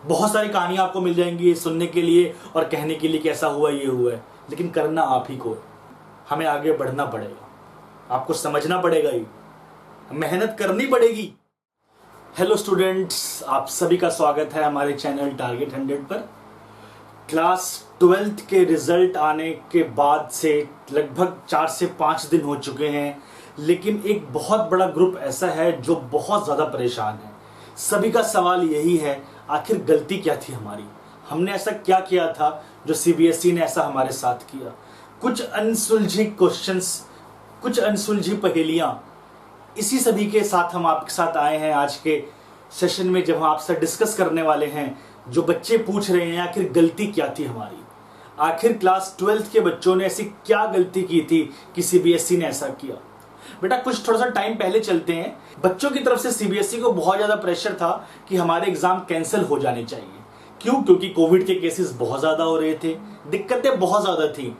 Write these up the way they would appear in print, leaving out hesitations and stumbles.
बहुत सारी कहानियां आपको मिल जाएंगी सुनने के लिए और कहने के लिए कि ऐसा हुआ ये हुआ है, लेकिन करना आप ही को है। हमें आगे बढ़ना पड़ेगा, आपको समझना पड़ेगा, ही मेहनत करनी पड़ेगी। हेलो स्टूडेंट्स, आप सभी का स्वागत है हमारे चैनल टारगेट 100 पर। क्लास 12th के रिजल्ट आने के बाद से लगभग 4 से 5 दिन हो चुके हैं, लेकिन एक बहुत बड़ा ग्रुप ऐसा है जो बहुत ज़्यादा परेशान है। सभी का सवाल यही है, आखिर गलती क्या थी हमारी, हमने ऐसा क्या किया था जो सीबीएसई ने ऐसा हमारे साथ किया। कुछ अनसुलझी क्वेश्चंस, कुछ अनसुलझी पहेलियां, इसी सभी के साथ हम आपके साथ आए हैं आज के सेशन में, जब हम आपसे डिस्कस करने वाले हैं। जो बच्चे पूछ रहे हैं आखिर गलती क्या थी हमारी, आखिर क्लास 12th के बच्चों ने ऐसी क्या गलती की थी कि सीबीएसई ने ऐसा किया। बेटा कुछ थोड़ा सा टाइम पहले चलते हैं। बच्चों की तरफ से सीबीएसई को बहुत ज़्यादा प्रेशर था कि हमारे एग्जाम कैंसिल हो जाने चाहिए। क्यों? क्योंकि कोविड के केसेस बहुत ज़्यादा हो रहे थे, दिक्कतें बहुत ज़्यादा थी,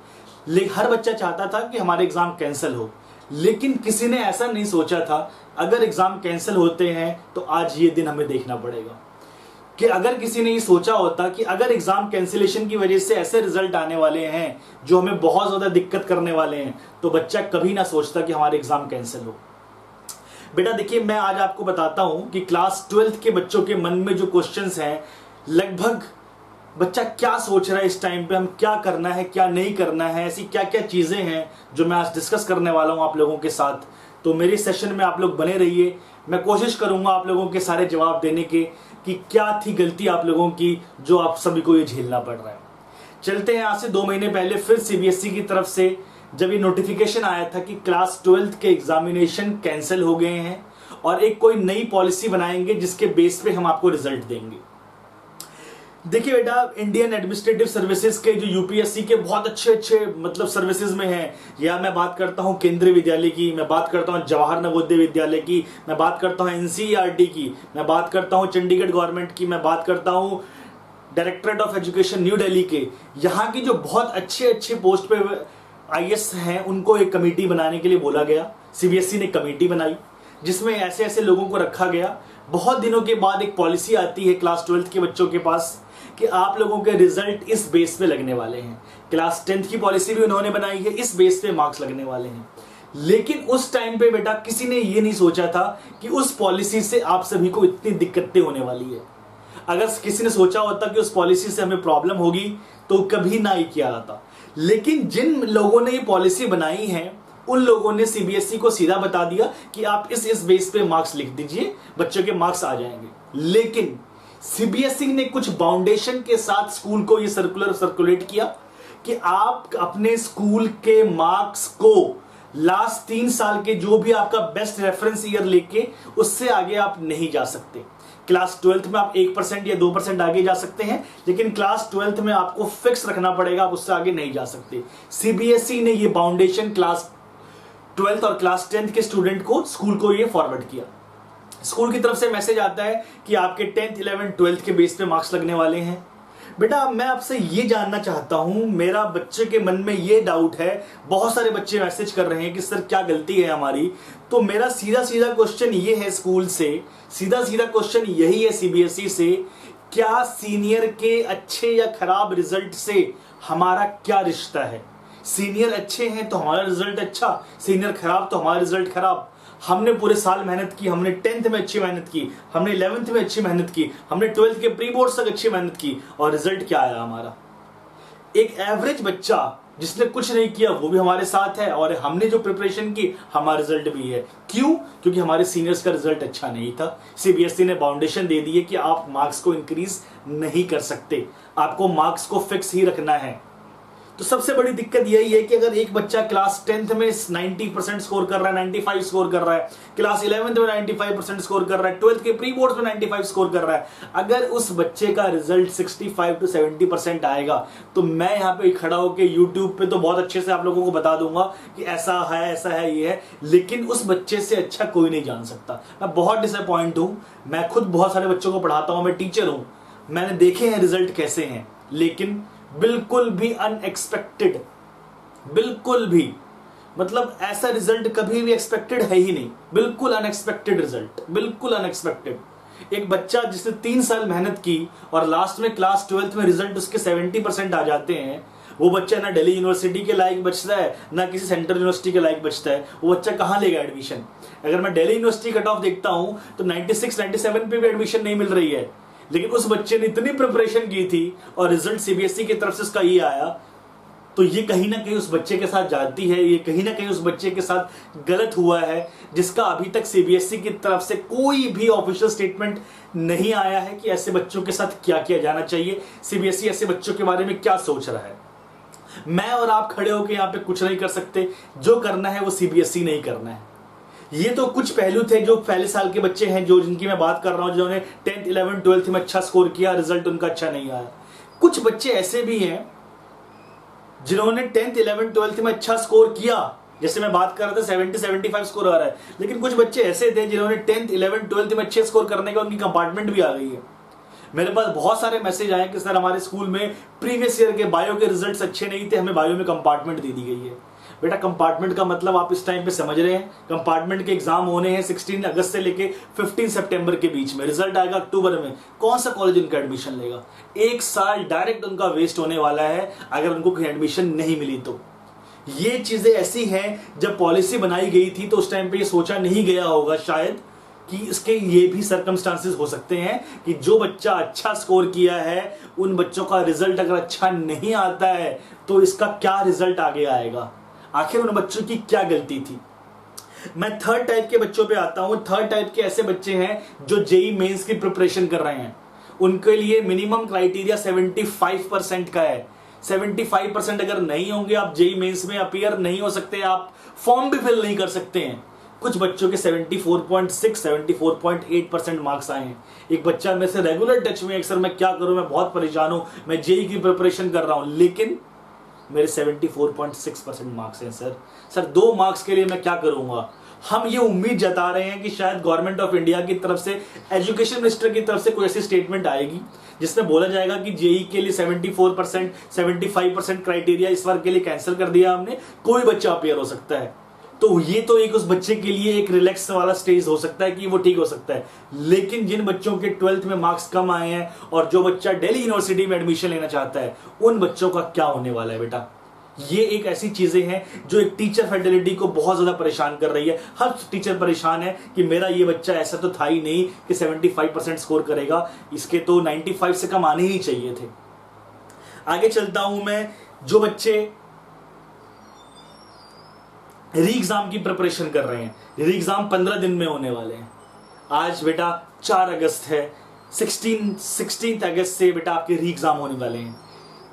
लेकिन हर बच्चा चाहता था कि हमारे एग्जाम कैंसिल हो। लेकिन किसी ने ऐसा नहीं सोचा था अगर एग्जाम कैंसिल होते हैं तो आज ये दिन हमें देखना पड़ेगा। कि अगर किसी ने ये सोचा होता कि अगर एग्जाम कैंसिलेशन की वजह से ऐसे रिजल्ट आने वाले हैं जो हमें बहुत ज्यादा दिक्कत करने वाले हैं, तो बच्चा कभी ना सोचता कि हमारे एग्जाम कैंसिल हो। बेटा देखिए, मैं आज आपको बताता हूं कि क्लास 12th के बच्चों के मन में जो क्वेश्चंस हैं, लगभग बच्चा क्या सोच रहा है इस टाइम पे, हम क्या करना है क्या नहीं करना है, ऐसी क्या क्या चीजें हैं जो मैं आज डिस्कस करने वाला हूं आप लोगों के साथ। तो मेरे सेशन में आप लोग बने रहिए, मैं कोशिश करूंगा आप लोगों के सारे जवाब देने के कि क्या थी गलती आप लोगों की जो आप सभी को ये झेलना पड़ रहा है। चलते हैं, आज से 2 महीने पहले फिर सीबीएसई की तरफ से जब ये नोटिफिकेशन आया था कि क्लास 12th के एग्जामिनेशन कैंसिल हो गए हैं और एक कोई नई पॉलिसी बनाएंगे जिसके बेस पे हम आपको रिजल्ट देंगे। देखिए बेटा, इंडियन एडमिनिस्ट्रेटिव सर्विसेज के जो यूपीएससी के बहुत अच्छे मतलब सर्विसेज में हैं, या मैं बात करता हूं केंद्रीय विद्यालय की, मैं बात करता हूं जवाहर नवोदय विद्यालय की, मैं बात करता हूं एनसीईआरटी की, मैं बात करता हूं चंडीगढ़ गवर्नमेंट की, मैं बात करता हूं directorate of education new Delhi के। यहाँ की जो बहुत अच्छे पोस्ट पे आईएएस हैं, उनको एक कमेटी बनाने के लिए बोला गया। सीबीएसई ने कमेटी बनाई जिसमें ऐसे ऐसे लोगों को रखा गया। बहुत दिनों के बाद एक पॉलिसी आती है क्लास 12th के बच्चों के पास कि आप लोगों के रिजल्ट इस बेस पे लगने वाले हैं। क्लास 10th की पॉलिसी भी उन्होंने बनाई है, इस बेस पे मार्क्स लगने वाले हैं। लेकिन उस टाइम पे बेटा किसी ने ये नहीं सोचा था कि उस पॉलिसी से आप सभी को इतनी दिक्कतें होने वाली है। अगर किसी ने सोचा होता कि उस पॉलिसी से हमें प्रॉब्लम होगी तो कभी ना ही किया जाता। लेकिन जिन लोगों ने ये पॉलिसी बनाई है, उन लोगों ने सीबीएसई को सीधा बता दिया कि आप इस बेस पे मार्क्स लिख दीजिए, बच्चों के मार्क्स आ जाएंगे। लेकिन सीबीएसई ने कुछ बाउंडेशन के साथ स्कूल को ये सर्कुलेट किया कि आप अपने स्कूल के मार्क्स को लास्ट 3 साल के जो भी आपका बेस्ट रेफरेंस ईयर लेके उससे आगे आप नहीं जा सकते। क्लास 12th में आप 1% या 2% आगे जा सकते हैं, लेकिन क्लास 12th में आपको फिक्स रखना पड़ेगा, आप उससे आगे नहीं जा सकते। सीबीएसई ने ये बाउंडेशन क्लास 12th और क्लास 10th के स्टूडेंट को, स्कूल को ये फॉरवर्ड किया। स्कूल की तरफ से मैसेज आता है कि आपके 10th 11th 12th के बेस पे मार्क्स लगने वाले हैं। बेटा मैं आपसे ये जानना चाहता हूं, मेरा बच्चे के मन में ये डाउट है, बहुत सारे बच्चे मैसेज कर रहे हैं कि सर क्या गलती है हमारी। तो मेरा सीधा क्वेश्चन ये है स्कूल से, सीधा क्वेश्चन यही है सीबीएसई से, क्या सीनियर के अच्छे या खराब रिजल्ट से हमारा क्या रिश्ता है? सीनियर अच्छे हैं तो हमारा रिजल्ट अच्छा, सीनियर खराब तो हमारा रिजल्ट खराब। हमने पूरे साल मेहनत की, हमने 10th में अच्छी मेहनत की, हमने 11th में अच्छी मेहनत की, हमने 12th के प्री बोर्ड तक अच्छी मेहनत की, और रिजल्ट क्या आया हमारा? एक एवरेज बच्चा जिसने कुछ नहीं किया वो भी हमारे साथ है, और हमने जो प्रिपरेशन की हमारा रिजल्ट भी है। क्यों? क्योंकि हमारे सीनियर्स का रिजल्ट अच्छा नहीं था। सीबीएसई ने बाउंडेशन दे दी है कि आप मार्क्स को इंक्रीज नहीं कर सकते, आपको मार्क्स को फिक्स ही रखना है। तो सबसे बड़ी दिक्कत यही है कि अगर एक बच्चा क्लास 10th में 90% स्कोर कर रहा है, 95 स्कोर कर रहा है, क्लास 11th में 95% स्कोर कर रहा है, 12th के प्री बोर्ड्स में 95 स्कोर कर रहा है, अगर उस बच्चे का रिजल्ट 65 to 70% आएगा, तो मैं यहाँ पे खड़ा होकर यूट्यूब पे तो बहुत अच्छे से आप लोगों को बता दूंगा कि ऐसा है ये है, लेकिन उस बच्चे से अच्छा कोई नहीं जान सकता। मैं बहुत डिसअपॉइंट हूँ, मैं खुद बहुत सारे बच्चों को पढ़ाता हूँ, मैं टीचर हूँ, मैंने देखे हैं रिजल्ट कैसे हैं, लेकिन बिल्कुल भी अनएक्सपेक्टेड, बिल्कुल भी, मतलब ऐसा रिजल्ट कभी भी एक्सपेक्टेड है ही नहीं। बिल्कुल अनएक्सपेक्टेड रिजल्ट, बिल्कुल अनएक्सपेक्टेड। एक बच्चा जिसने 3 साल मेहनत की और लास्ट में क्लास 12th में रिजल्ट उसके 70% आ जाते हैं, वो बच्चा ना दिल्ली यूनिवर्सिटी के लायक बचता है ना किसी सेंट्रल यूनिवर्सिटी के लायक बचता है। वो बच्चा कहाँ लेगा एडमिशन? अगर मैं दिल्ली यूनिवर्सिटी कट ऑफ देखता हूं तो 96-97 पे भी एडमिशन नहीं मिल रही है, लेकिन उस बच्चे ने इतनी प्रिपरेशन की थी और रिजल्ट सीबीएसई की तरफ से उसका ये आया, तो ये कहीं ना कहीं उस बच्चे के साथ जाती है, ये कहीं ना कहीं उस बच्चे के साथ गलत हुआ है, जिसका अभी तक सीबीएसई की तरफ से कोई भी ऑफिशियल स्टेटमेंट नहीं आया है कि ऐसे बच्चों के साथ क्या किया जाना चाहिए, सीबीएसई ऐसे बच्चों के बारे में क्या सोच रहा है। मैं और आप खड़े होकर यहाँ पे कुछ नहीं कर सकते, जो करना है वो सीबीएसई नहीं करना है। ये तो कुछ पहलू थे जो पहले साल के बच्चे हैं, जो जिनकी मैं बात कर रहा हूं, जिन्होंने 10th 11th 12th में अच्छा स्कोर किया, रिजल्ट उनका अच्छा नहीं आया। कुछ बच्चे ऐसे भी हैं जिन्होंने 10th 11th 12th में अच्छा स्कोर किया, जैसे मैं बात कर रहा था 70-75 स्कोर आ रहा है, लेकिन कुछ बच्चे ऐसे थे जिन्होंने 10th 11th 12th में अच्छे स्कोर करने के उनकी कंपार्टमेंट भी आ गई है। मेरे पास बहुत सारे मैसेज आए कि सर हमारे स्कूल में प्रीवियस ईयर के बायो के रिजल्ट्स अच्छे नहीं थे, हमें बायो में कंपार्टमेंट दे दी गई है। बेटा कंपार्टमेंट का मतलब आप इस टाइम पे समझ रहे हैं, कंपार्टमेंट के एग्जाम होने हैं 16 अगस्त से लेके 15 सितंबर के बीच में, रिजल्ट आएगा अक्टूबर में। कौन सा कॉलेज उनका एडमिशन लेगा? 1 साल डायरेक्ट उनका वेस्ट होने वाला है अगर उनको कोई एडमिशन नहीं मिली तो। ये चीजें ऐसी हैं, जब पॉलिसी बनाई गई थी तो उस टाइम पे ये सोचा नहीं गया होगा शायद कि इसके ये भी सर्कमस्टांसेस हो सकते हैं कि जो बच्चा अच्छा स्कोर किया है उन बच्चों का रिजल्ट अगर अच्छा नहीं आता है तो इसका क्या रिजल्ट आगे आएगा, आखिर उन बच्चों की क्या गलती थी। मैं थर्ड टाइप के बच्चों पे आता हूं। थर्ड टाइप के ऐसे बच्चे हैं जो जेई मेंस की प्रिपरेशन कर रहे हैं, उनके लिए मिनिमम क्राइटेरिया 75% का है। 75% अगर नहीं होंगे आप जेई मेंस में अपीयर नहीं हो सकते, आप फॉर्म भी फिल नहीं कर सकते हैं। कुछ बच्चों के 74.6 74.8% मार्क्स आए हैं। एक बच्चा मेरे से रेगुलर टच में है, सर मैं क्या करूं, मैं बहुत परेशान हूं, मैं जेई की प्रिपरेशन कर रहा हूं, लेकिन मेरे 74.6% मार्क्स हैं। सर 2 मार्क्स के लिए मैं क्या करूंगा? हम ये उम्मीद जता रहे हैं कि शायद गवर्नमेंट ऑफ इंडिया की तरफ से, एजुकेशन मिनिस्टर की तरफ से कोई ऐसी स्टेटमेंट आएगी जिसमें बोला जाएगा कि जेई के लिए 74% 75% क्राइटेरिया इस बार के लिए कैंसिल कर दिया हमने, कोई बच्चा अपीयर हो सकता है। तो ये तो एक उस बच्चे के लिए एक रिलैक्स वाला स्टेज हो सकता है कि वो ठीक हो सकता है, लेकिन जिन बच्चों के 12th में मार्क्स कम आए हैं और जो बच्चा दिल्ली यूनिवर्सिटी में एडमिशन लेना चाहता है, उन बच्चों का क्या होने वाला है बेटा? ये एक ऐसी चीजें हैं जो एक टीचर फैकल्टी को बहुत ज्यादा परेशान कर रही है। हर टीचर परेशान है कि मेरा ये बच्चा ऐसा तो था ही नहीं कि 75% स्कोर करेगा, इसके तो 95 से कम आने ही चाहिए थे। आगे चलता हूं मैं। जो बच्चे री एग्जाम की प्रिपरेशन कर रहे हैं, री एग्जाम 15 दिन में होने वाले हैं। आज बेटा 4 अगस्त है, 16 अगस्त से बेटा आपके री एग्जाम होने वाले हैं।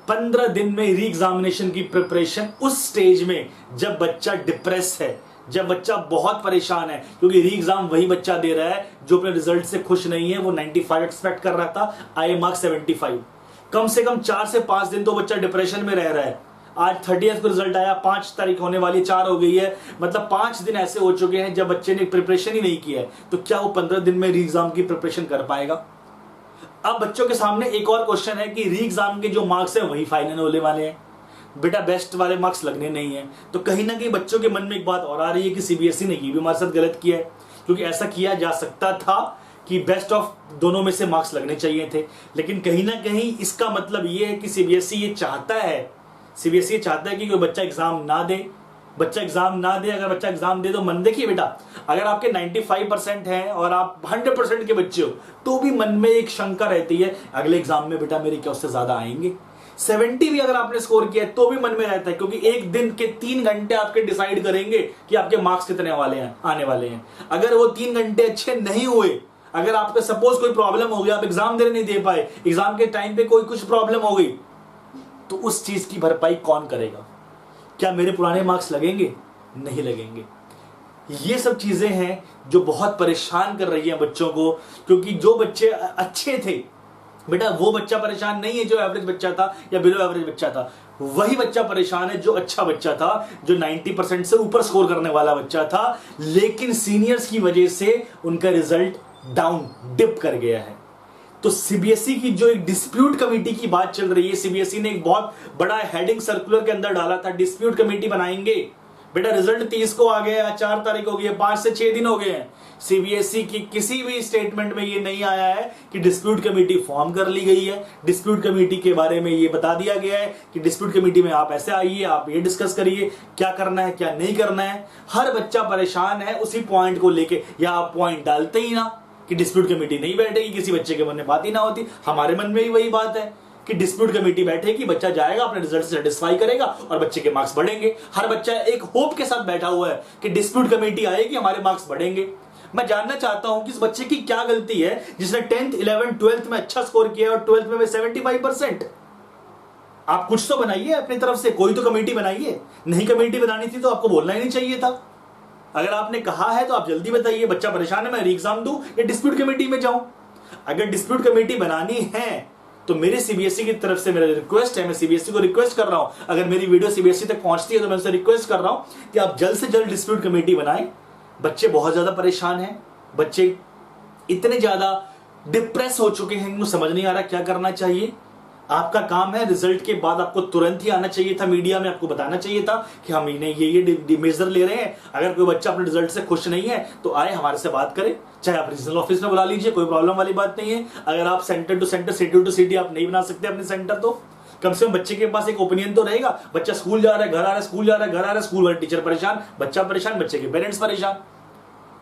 15 दिन में री एग्जामिनेशन की प्रिपरेशन उस स्टेज में जब बच्चा डिप्रेस है, जब बच्चा बहुत परेशान है, क्योंकि री एग्जाम वही बच्चा दे रहा है जो अपने रिजल्ट से खुश नहीं है। वो 95 एक्सपेक्ट कर रहा था, आए मार्क्स 75। कम से कम 4 से 5 दिन तो बच्चा डिप्रेशन में रह रहा है। आज 30th को रिजल्ट आया, 5 तारीख होने वाली, 4 हो गई है, मतलब 5 दिन ऐसे हो चुके हैं जब बच्चे ने प्रिपरेशन ही नहीं किया है। तो क्या वो 15 दिन में री एग्जाम की प्रिपरेशन कर पाएगा? अब बच्चों के सामने एक और क्वेश्चन है कि री एग्जाम के जो मार्क्स हैं वही फाइनल होने वाले हैं, बेटा बेस्ट वाले मार्क्स लगने नहीं है। तो कहीं ना कहीं बच्चों के मन में एक बात और आ रही है कि सीबीएसई ने ये भी हमारे साथ गलत किया है, क्योंकि ऐसा किया जा सकता था कि बेस्ट ऑफ दोनों में से मार्क्स लगने चाहिए थे। लेकिन कहीं ना कहीं इसका मतलब ये है कि सीबीएसई ये चाहता है कि कोई बच्चा एग्जाम ना दे। अगर बच्चा एग्जाम दे तो मन, देखिए बेटा, अगर आपके 95% हैं और आप 100% के बच्चे हो तो भी मन में एक शंका रहती है, अगले एग्जाम में बेटा मेरे क्या उससे ज्यादा आएंगे। 70 भी अगर आपने स्कोर किया है तो भी मन में रहता है, क्योंकि एक दिन के 3 घंटे आपके डिसाइड करेंगे कि आपके मार्क्स कितने आने वाले हैं। अगर वो 3 घंटे अच्छे नहीं हुए, अगर आपका सपोज कोई प्रॉब्लम हो गया, आप एग्जाम देने नहीं दे पाए, एग्जाम के टाइम पे कोई कुछ प्रॉब्लम हो गई, तो उस चीज की भरपाई कौन करेगा? क्या मेरे पुराने मार्क्स लगेंगे? नहीं लगेंगे। ये सब चीजें हैं जो बहुत परेशान कर रही हैं बच्चों को, क्योंकि जो बच्चे अच्छे थे बेटा, वो बच्चा परेशान नहीं है जो एवरेज बच्चा था या बिलो एवरेज बच्चा था, वही बच्चा परेशान है जो अच्छा बच्चा था, जो 90% से ऊपर स्कोर करने वाला बच्चा था, लेकिन सीनियर्स की वजह से उनका रिजल्ट डाउन डिप कर गया है। तो सीबीएसई की जो एक डिस्प्यूट कमेटी की बात चल रही है, सीबीएसई ने एक बहुत बड़ा हेडिंग सर्कुलर के अंदर डाला था, डिस्प्यूट कमेटी बनाएंगे। बेटा रिजल्ट 30 को आ गया, 4 तारीख हो गई है, 5 से 6 दिन हो गए हैं। सीबीएसई की किसी भी स्टेटमेंट में ये नहीं आया है कि डिस्प्यूट कमेटी फॉर्म कर ली गई है। डिस्प्यूट कमेटी के बारे में ये बता दिया गया है कि डिस्प्यूट कमेटी में आप ऐसे आइए, आप ये डिस्कस करिए क्या करना है क्या नहीं करना है। हर बच्चा परेशान है उसी पॉइंट को लेके, या आप पॉइंट डालते ही ना कि डिस्प्यूट कमेटी नहीं बैठेगी, किसी बच्चे के मन में बात ही ना होती। हमारे मन में भी वही बात है कि डिस्प्यूट कमेटी बैठेगी, बच्चा जाएगा अपने रिजल्ट से सेटिस्फाई करेगा और बच्चे के मार्क्स बढ़ेंगे। हर बच्चा एक होप के साथ बैठा हुआ है कि डिस्प्यूट कमेटी आएगी, हमारे मार्क्स बढ़ेंगे। मैं जानना चाहता हूं कि इस बच्चे की क्या गलती है जिसने 10th 11th 12th में अच्छा स्कोर किया और 12th में 75%। आप कुछ तो बनाइए अपनी तरफ से, कोई तो कमेटी बनाइए। नहीं कमेटी बनानी थी तो आपको बोलना ही नहीं चाहिए था। अगर आपने कहा है तो आप जल्दी बताइए, बच्चा परेशान है, मैं री एग्जाम दूं या डिस्प्यूट कमेटी में जाऊं। अगर डिस्प्यूट कमेटी बनानी है तो मेरे सीबीएसई की तरफ से मेरा रिक्वेस्ट है, मैं सीबीएसई को रिक्वेस्ट कर रहा हूं, अगर मेरी वीडियो सीबीएसई तक पहुंचती है तो मैं उनसे रिक्वेस्ट कर रहा हूं कि आप जल्द से जल्द डिस्प्यूट कमेटी बनाएं। बच्चे बहुत ज्यादा परेशान हैं, बच्चे इतने ज्यादा डिप्रेस हो चुके हैं, उनको समझ नहीं आ रहा क्या करना चाहिए। आपका काम है, रिजल्ट के बाद आपको तुरंत ही आना चाहिए था, मीडिया में आपको बताना चाहिए था कि हम इन्हें ये मेजर ले रहे हैं। अगर कोई बच्चा अपने रिजल्ट से खुश नहीं है तो आए हमारे से बात करे, चाहे आप रीजनल ऑफिस में बुला लीजिए, कोई प्रॉब्लम वाली बात नहीं है। अगर आप centre to centre, city to city आप नहीं बना सकते अपने सेंटर, तो कम से कम बच्चे के पास एक ओपिनियन तो रहेगा। बच्चा स्कूल जा रहा है, घर आ रहा है, स्कूल जा रहा है, घर आ रहा है, स्कूल वाले टीचर परेशान, बच्चा परेशान, बच्चे के पेरेंट्स परेशान।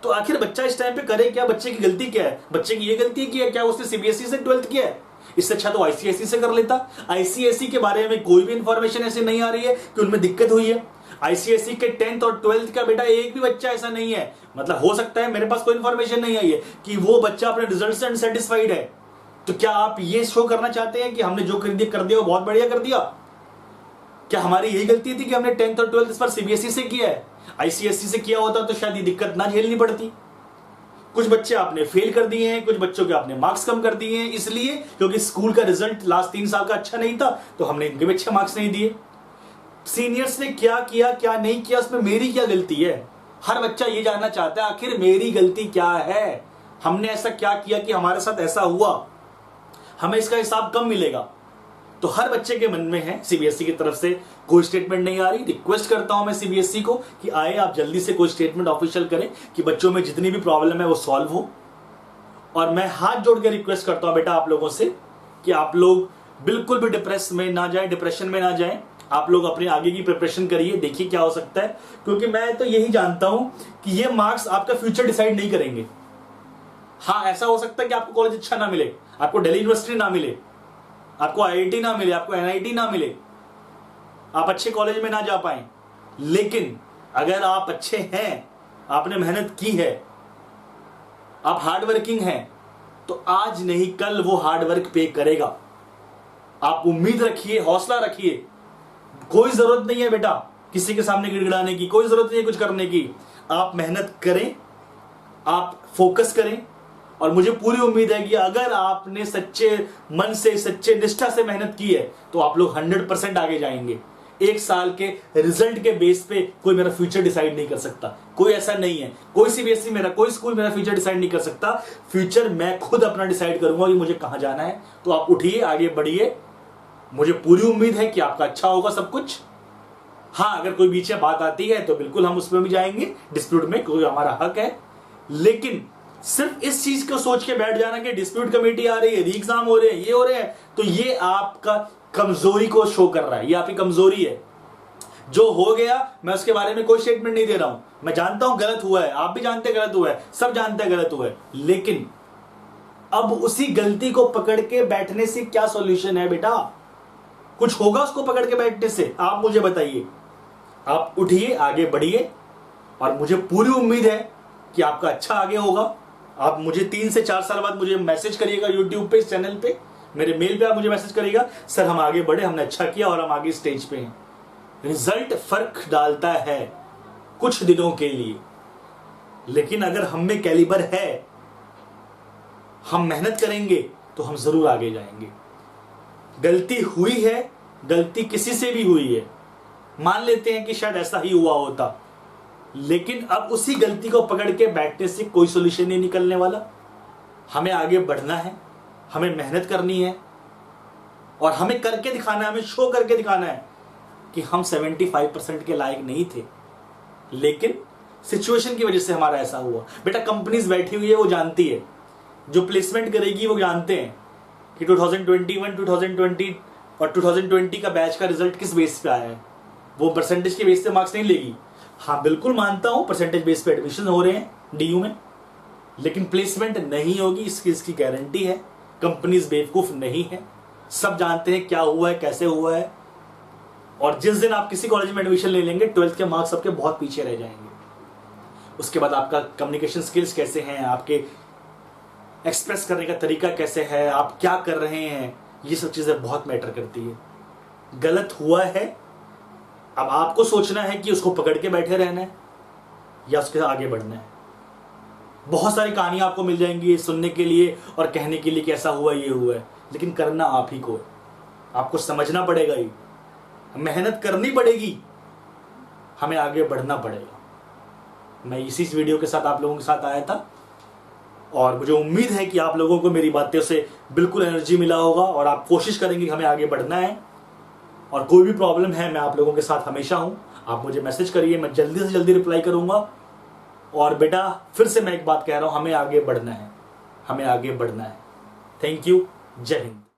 तो आखिर बच्चा इस टाइम पे करे क्या? बच्चे की गलती क्या है? बच्चे की ये गलती की है क्या उसने सीबीएसई से 12th किया है? इससे अच्छा तो आईसीएसई से कर लेता। आईसीएसई के बारे में कोई भी इंफॉर्मेशन ऐसी नहीं आ रही है कि उनमें दिक्कत हुई है। आईसीएसई के 10th और 12th का बेटा एक भी बच्चा ऐसा नहीं है, मतलब हो सकता है, मेरे पास कोई इंफॉर्मेशन नहीं आई है कि वो बच्चा अपने रिजल्ट से अनसेटिस्फाइड है। तो क्या आप ये शो करना चाहते हैं कि हमने जो कर दिया वो बहुत बढ़िया कर दिया? क्या हमारी यही गलती थी कि हमने 10th और 12th इस पर सीबीएसई से किया है? आईसीएसई से किया होता तो शायद ये दिक्कत ना झेलनी पड़ती। कुछ बच्चे आपने फेल कर दिए हैं, कुछ बच्चों के आपने मार्क्स कम कर दिए हैं, इसलिए क्योंकि स्कूल का रिजल्ट लास्ट 3 साल का अच्छा नहीं था तो हमने इनके भी अच्छे मार्क्स नहीं दिए। सीनियर्स ने क्या किया क्या नहीं किया, उसमें मेरी क्या गलती है? हर बच्चा ये जानना चाहता है आखिर मेरी गलती क्या है, हमने ऐसा क्या किया कि हमारे साथ ऐसा हुआ, हमें इसका हिसाब कब मिलेगा? तो हर बच्चे के मन में है। सीबीएसई की तरफ से कोई स्टेटमेंट नहीं आ रही। रिक्वेस्ट करता हूं मैं सीबीएसई को कि आए आप जल्दी से कोई स्टेटमेंट ऑफिशियल करें कि बच्चों में जितनी भी प्रॉब्लम है वो सॉल्व हो। और मैं हाथ जोड़ के रिक्वेस्ट करता हूं बेटा आप लोगों से कि आप लोग बिल्कुल भी डिप्रेशन में ना जाएं, आप लोग अपने आगे की प्रिपरेशन करिए, देखिए क्या हो सकता है। क्योंकि मैं तो यही जानता हूं कि ये मार्क्स आपका फ्यूचर डिसाइड नहीं करेंगे। हाँ, ऐसा हो सकता है कि आपको कॉलेज अच्छा ना मिले, आपको दिल्ली यूनिवर्सिटी ना मिले, आपको आईआईटी ना मिले, आपको एनआईटी ना मिले, आप अच्छे कॉलेज में ना जा पाए, लेकिन अगर आप अच्छे हैं, आपने मेहनत की है, आप हार्ड वर्किंग हैं, तो आज नहीं कल वो हार्ड वर्क पे करेगा। आप उम्मीद रखिए, हौसला रखिए। कोई जरूरत नहीं है बेटा किसी के सामने गिड़गिड़ाने की, कोई जरूरत नहीं है कुछ करने की। आप मेहनत करें, आप फोकस करें, और मुझे पूरी उम्मीद है कि अगर आपने सच्चे मन से, सच्चे निष्ठा से मेहनत की है तो आप लोग 100% आगे जाएंगे। 1 साल के रिजल्ट के बेस पे कोई मेरा फ्यूचर डिसाइड नहीं कर सकता, कोई ऐसा नहीं है। कोई सीबीएसई मेरा, कोई स्कूल मेरा फ्यूचर डिसाइड नहीं कर सकता। फ्यूचर मैं खुद अपना डिसाइड करूंगा कि मुझे कहां जाना है। तो आप उठिए, आगे बढ़िए, मुझे पूरी उम्मीद है कि आपका अच्छा होगा सब कुछ। हाँ, अगर कोई बीच में बात आती है तो बिल्कुल हम उसमें भी जाएंगे, डिस्प्यूट में कोई हमारा हक है। लेकिन सिर्फ इस चीज को सोच के बैठ जाना कि डिस्प्यूट कमेटी आ रही है, री एग्जाम हो रहे हैं, ये हो रहे हैं, तो ये आपका कमजोरी को शो कर रहा है, ये आपकी कमजोरी है। जो हो गया मैं उसके बारे में कोई स्टेटमेंट नहीं दे रहा हूं। मैं जानता हूं गलत हुआ है, आप भी जानते हैं गलत हुआ है, सब जानते हैं गलत हुआ है, लेकिन अब उसी गलती को पकड़ के बैठने से क्या सॉल्यूशन है बेटा? कुछ होगा उसको पकड़ के बैठने से? आप मुझे बताइए। आप उठिए, आगे बढ़िए, और मुझे पूरी उम्मीद है कि आपका अच्छा आगे होगा। आप मुझे 3 से 4 साल बाद मुझे मैसेज करिएगा यूट्यूब पे, इस चैनल पे, मेरे मेल पे आप मुझे मैसेज करिएगा, सर हम आगे बढ़े, हमने अच्छा किया और हम आगे स्टेज पे हैं। रिजल्ट फर्क डालता है कुछ दिनों के लिए, लेकिन अगर हम में कैलिबर है, हम मेहनत करेंगे तो हम जरूर आगे जाएंगे। गलती हुई है, गलती किसी से भी हुई है, मान लेते हैं कि शायद ऐसा ही हुआ होता, लेकिन अब उसी गलती को पकड़ के बैठने से कोई सोल्यूशन नहीं निकलने वाला। हमें आगे बढ़ना है, हमें मेहनत करनी है, और हमें करके दिखाना है, हमें शो करके दिखाना है कि हम 75% के लायक नहीं थे, लेकिन सिचुएशन की वजह से हमारा ऐसा हुआ। बेटा कंपनीज बैठी हुई है, वो जानती है, जो प्लेसमेंट करेगी वो जानते हैं कि 2021, 2020 और 2020 का बैच का रिजल्ट किस बेस पे आया है। वो परसेंटेज के बेस पे मार्क्स नहीं लेगी। हाँ बिल्कुल मानता हूं परसेंटेज बेस पे एडमिशन हो रहे हैं डीयू में, लेकिन प्लेसमेंट नहीं होगी इसकी गारंटी है। कंपनीज बेवकूफ नहीं है, सब जानते हैं क्या हुआ है, कैसे हुआ है। और जिस दिन आप किसी कॉलेज में एडमिशन ले लेंगे, 12th के मार्क्स आपके बहुत पीछे रह जाएंगे। उसके बाद आपका कम्युनिकेशन स्किल्स कैसे हैं, आपके एक्सप्रेस करने का तरीका कैसे है, आप क्या कर रहे हैं, ये सब चीजें बहुत मैटर करती है। गलत हुआ है, अब आपको सोचना है कि उसको पकड़ के बैठे रहना है या उसके आगे बढ़ना है। बहुत सारी कहानियां आपको मिल जाएंगी सुनने के लिए और कहने के लिए कि ऐसा हुआ, ये हुआ है, लेकिन करना आप ही को है। आपको समझना पड़ेगा, ही मेहनत करनी पड़ेगी, हमें आगे बढ़ना पड़ेगा। मैं इसी वीडियो के साथ आप लोगों के साथ आया था और मुझे उम्मीद है कि आप लोगों को मेरी बातों से बिल्कुल एनर्जी मिला होगा और आप कोशिश करेंगे कि हमें आगे बढ़ना है। और कोई भी प्रॉब्लम है, मैं आप लोगों के साथ हमेशा हूं। आप मुझे मैसेज करिए, मैं जल्दी से जल्दी रिप्लाई करूंगा। और बेटा फिर से मैं एक बात कह रहा हूं, हमें आगे बढ़ना है, हमें आगे बढ़ना है। थैंक यू, जय हिंद।